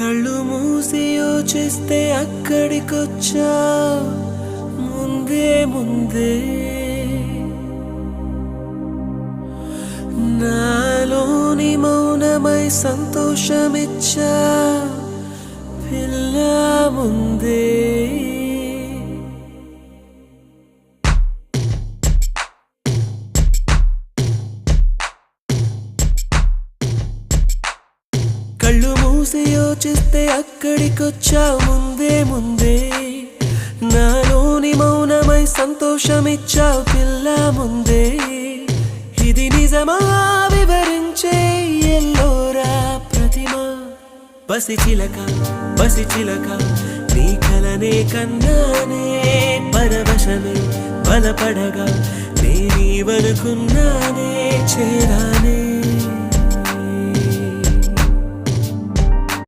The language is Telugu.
కళ్ళు మూసి యోచిస్తే అక్కడికొచ్చా ముందే ముందే నాలోని మౌనమై సంతోషమిచ్చా పిల్ల ముందే కళ్ళు మూసి యోచిస్తే అక్కడికొచ్చా ముందే ముందే నాలోని మౌనమై సంతోషమిచ్చావు పిల్ల ముందే ఇది నిజమా వివరించే ఎల్లోరా ప్రతిమ పసిచిలక పసిచిలక నీ కలనే కన్నానే పరవశమే బలపడగా నేనీవనుకున్నానే చేరానే